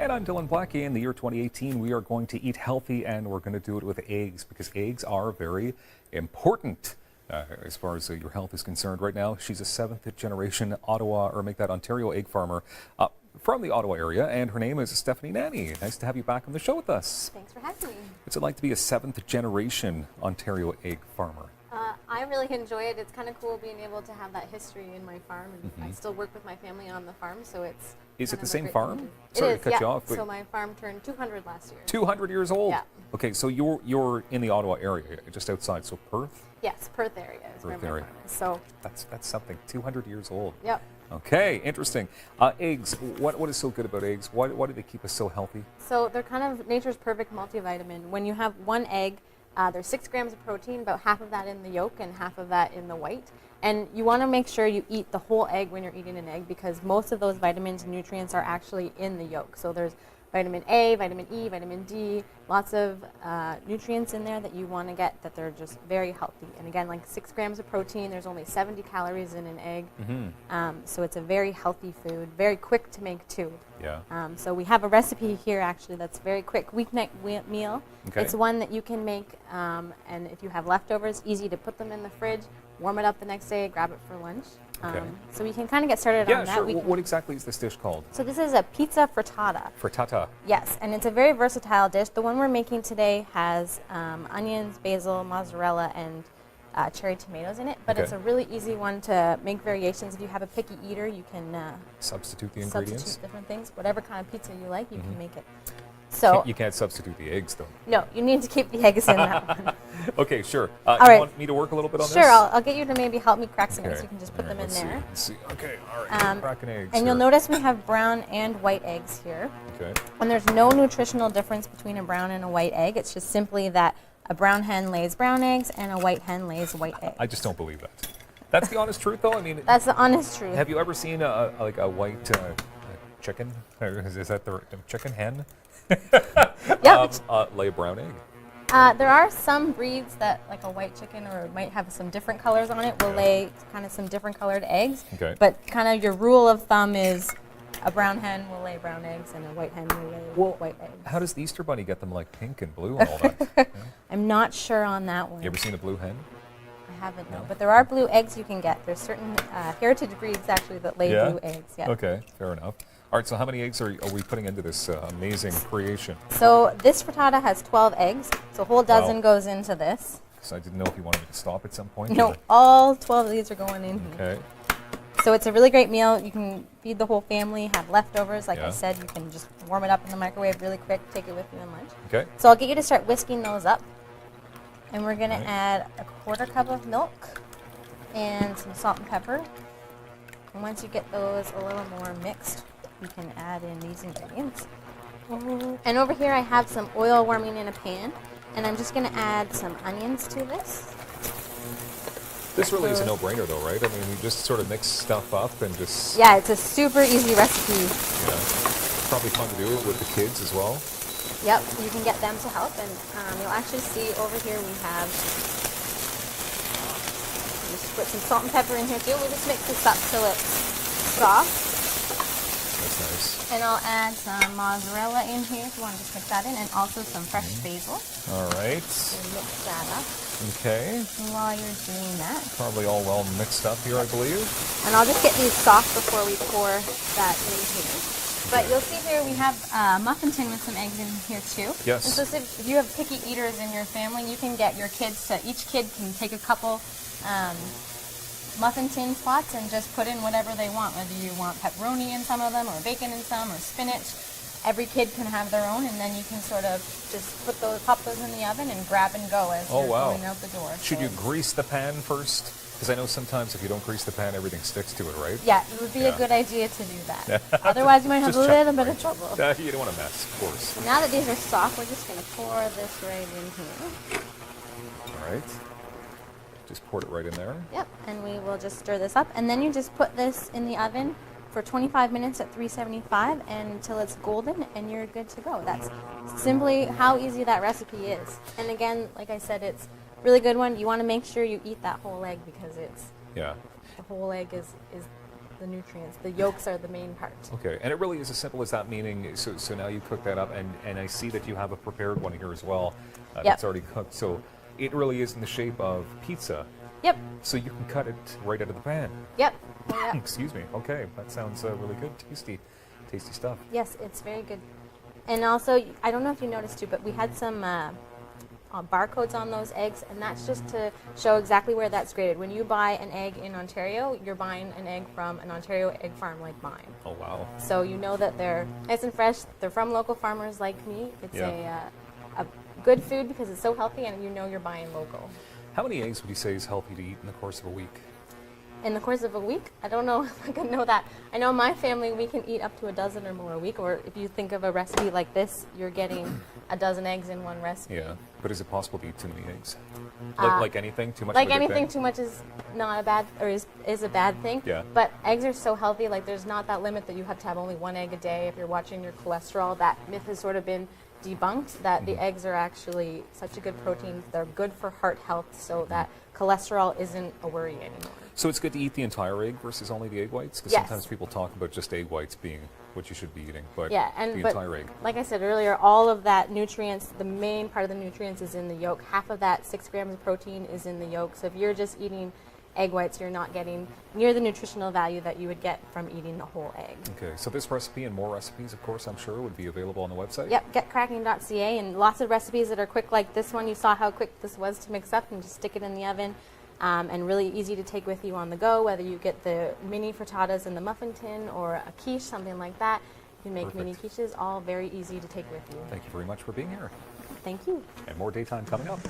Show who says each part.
Speaker 1: And I'm Dylan Blackie. In the year 2018, we are going to eat healthy, and we're going to do it with eggs because eggs are very important as far as your health is concerned. Right now, she's a seventh-generation Ontario egg farmer from the Ottawa area, and her name is Stephanie Nanne. Nice to have you back on the show with us.
Speaker 2: Thanks for having me.
Speaker 1: What's it like to be a seventh-generation Ontario egg farmer?
Speaker 2: I really enjoy it. It's kind of cool being able to have that history in my farm, and I still work with my family on the farm, so it's.
Speaker 1: Is it the same farm?
Speaker 2: Sorry
Speaker 1: to cut you off.
Speaker 2: So my farm turned 200 last year.
Speaker 1: 200 years old?
Speaker 2: Yeah.
Speaker 1: Okay, so you're in the Ottawa area, just outside, so Perth?
Speaker 2: Yes, Perth area is where my farm is. So
Speaker 1: that's something. 200 years old.
Speaker 2: Yep.
Speaker 1: Okay, interesting. Eggs. What is so good about eggs? Why do they keep us so healthy?
Speaker 2: So they're kind of nature's perfect multivitamin. When you have one egg, there's 6 grams of protein, about half of that in the yolk and half of that in the white. And you want to make sure you eat the whole egg when you're eating an egg because most of those vitamins and nutrients are actually in the yolk. So there's vitamin A, vitamin E, vitamin D, lots of nutrients in there that you want to get that they're just very healthy. And again, like 6 grams of protein, there's only 70 calories in an egg. So it's a very healthy food, very quick to make too.
Speaker 1: Yeah.
Speaker 2: So we have a recipe here actually that's very quick, weeknight meal.
Speaker 1: Okay.
Speaker 2: It's one that you can make, and if you have leftovers, easy to put them in the fridge, warm it up the next day, grab it for lunch.
Speaker 1: Okay.
Speaker 2: So we can kind of get started on that.
Speaker 1: Yeah, sure. What exactly is this dish called?
Speaker 2: So this is a pizza frittata.
Speaker 1: Frittata.
Speaker 2: Yes, and it's a very versatile dish. The one we're making today has onions, basil, mozzarella, and cherry tomatoes in it, but it's a really easy one to make variations. If you have a picky eater, you can
Speaker 1: substitute the ingredients.
Speaker 2: Substitute different things. Whatever kind of pizza you like, you can make it. So
Speaker 1: you can't substitute the eggs, though.
Speaker 2: No, you need to keep the eggs in that one.
Speaker 1: Okay, sure.
Speaker 2: All
Speaker 1: you
Speaker 2: right.
Speaker 1: want me to work a little bit on this?
Speaker 2: Sure, I'll get you to maybe help me crack some eggs.
Speaker 1: Okay.
Speaker 2: You can just put them in
Speaker 1: Let's
Speaker 2: there.
Speaker 1: see. Okay, all right. Cracking eggs.
Speaker 2: And you'll notice we have brown and white eggs here.
Speaker 1: Okay.
Speaker 2: And there's no nutritional difference between a brown and a white egg. It's just simply that a brown hen lays brown eggs and a white hen lays white eggs.
Speaker 1: I just don't believe that. That's the honest truth, though? I mean,
Speaker 2: that's the honest truth.
Speaker 1: Have you ever seen a white chicken? Is that the chicken hen?
Speaker 2: Yeah.
Speaker 1: Lay a brown egg.
Speaker 2: There are some breeds that, like a white chicken or might have some different colors on it, will lay kind of some different colored eggs.
Speaker 1: Okay.
Speaker 2: But kind of your rule of thumb is a brown hen will lay brown eggs and a white hen will lay white eggs.
Speaker 1: How does the Easter Bunny get them like pink and blue and all that? Yeah.
Speaker 2: I'm not sure on that one.
Speaker 1: You ever seen a blue hen?
Speaker 2: I haven't, no. But there are blue eggs you can get. There's certain heritage breeds actually that lay blue eggs. Yeah.
Speaker 1: Okay, fair enough. All right, so how many eggs are we putting into this amazing creation?
Speaker 2: So this frittata has 12 eggs, so a whole dozen goes into this.
Speaker 1: So I didn't know if you wanted me to stop at some point.
Speaker 2: No, all 12 of these are going in here.
Speaker 1: Okay.
Speaker 2: So it's a really great meal. You can feed the whole family, have leftovers. Like I said, you can just warm it up in the microwave really quick, take it with you in lunch.
Speaker 1: Okay.
Speaker 2: So I'll get you to start whisking those up. And we're going to add a 1/4 cup of milk and some salt and pepper. And once you get those a little more mixed, you can add in these ingredients. And over here I have some oil warming in a pan, and I'm just going to add some onions to this.
Speaker 1: This really is a no-brainer, though, right? I mean, you just sort of mix stuff up and just...
Speaker 2: Yeah, it's a super easy recipe.
Speaker 1: Yeah. Probably fun to do it with the kids as well.
Speaker 2: Yep, you can get them to help, and you'll actually see over here we have, just put some salt and pepper in here too. We'll just mix this up till it's soft.
Speaker 1: That's nice.
Speaker 2: And I'll add some mozzarella in here if you want to just mix that in, and also some fresh basil.
Speaker 1: All right.
Speaker 2: And mix that up.
Speaker 1: Okay.
Speaker 2: And while you're doing that.
Speaker 1: Probably all well mixed up here, I believe.
Speaker 2: And I'll just get these soft before we pour that in here. But you'll see here we have a muffin tin with some eggs in here too.
Speaker 1: Yes.
Speaker 2: And so if you have picky eaters in your family, you can get your kids to, each kid can take a couple muffin tin spots and just put in whatever they want, whether you want pepperoni in some of them or bacon in some or spinach. Every kid can have their own, and then you can sort of just pop those in the oven and grab and go as you're going out the door.
Speaker 1: Should you grease the pan first? Because I know sometimes if you don't grease the pan, everything sticks to it, right?
Speaker 2: Yeah, it would be a good idea to do that. Otherwise, you might have a little bit of trouble.
Speaker 1: You don't want to mess, of course.
Speaker 2: So now that these are soft, we're just going to pour this right in here.
Speaker 1: All right. Just poured it right in there.
Speaker 2: Yep, and we will just stir this up. And then you just put this in the oven for 25 minutes at 375 and until it's golden, and you're good to go. That's simply how easy that recipe is. And again, like I said, it's a really good one. You want to make sure you eat that whole egg because it's the whole egg is the nutrients. The yolks are the main part.
Speaker 1: Okay, and it really is as simple as that, meaning, so now you cook that up, and I see that you have a prepared one here as well that's already cooked. So it really is in the shape of pizza.
Speaker 2: Yep.
Speaker 1: So you can cut it right out of the pan.
Speaker 2: Yep. Oh, yeah.
Speaker 1: Excuse me. Okay, that sounds really good. Tasty stuff.
Speaker 2: Yes, it's very good. And also, I don't know if you noticed too, but we had some barcodes on those eggs, and that's just to show exactly where that's graded. When you buy an egg in Ontario, you're buying an egg from an Ontario egg farm like mine.
Speaker 1: Oh, wow.
Speaker 2: So you know that they're nice and fresh. They're from local farmers like me. It's a good food because it's so healthy, and you know you're buying local.
Speaker 1: How many eggs would you say is healthy to eat in the course of a week?
Speaker 2: In the course of a week? I don't know if I can know that. I know my family, we can eat up to a dozen or more a week, or if you think of a recipe like this, you're getting a dozen eggs in one recipe.
Speaker 1: Yeah, but is it possible to eat too many eggs? Like anything, too much
Speaker 2: Like
Speaker 1: of a good
Speaker 2: anything,
Speaker 1: thing?
Speaker 2: too much is not a bad, or is a bad thing.
Speaker 1: Yeah.
Speaker 2: But eggs are so healthy, like there's not that limit that you have to have only one egg a day. If you're watching your cholesterol, that myth has sort of been debunked, that the eggs are actually such a good protein. They're good for heart health, so that cholesterol isn't a worry anymore.
Speaker 1: So it's good to eat the entire egg versus only the egg whites? Because
Speaker 2: Yes.
Speaker 1: sometimes people talk about just egg whites being what you should be eating, but
Speaker 2: Yeah,
Speaker 1: the entire egg.
Speaker 2: like I said earlier, all of that nutrients, the main part of the nutrients is in the yolk. Half of that 6 grams of protein is in the yolk. So if you're just eating egg whites, you're not getting near the nutritional value that you would get from eating the whole egg.
Speaker 1: Okay, so this recipe and more recipes, of course, I'm sure, would be available on the website?
Speaker 2: Yep, getcracking.ca, and lots of recipes that are quick like this one. You saw how quick this was to mix up and just stick it in the oven. And really easy to take with you on the go, whether you get the mini frittatas in the muffin tin or a quiche, something like that. You can make mini quiches, all very easy to take with you.
Speaker 1: Thank you very much for being here.
Speaker 2: Thank you.
Speaker 1: And more Daytime coming up.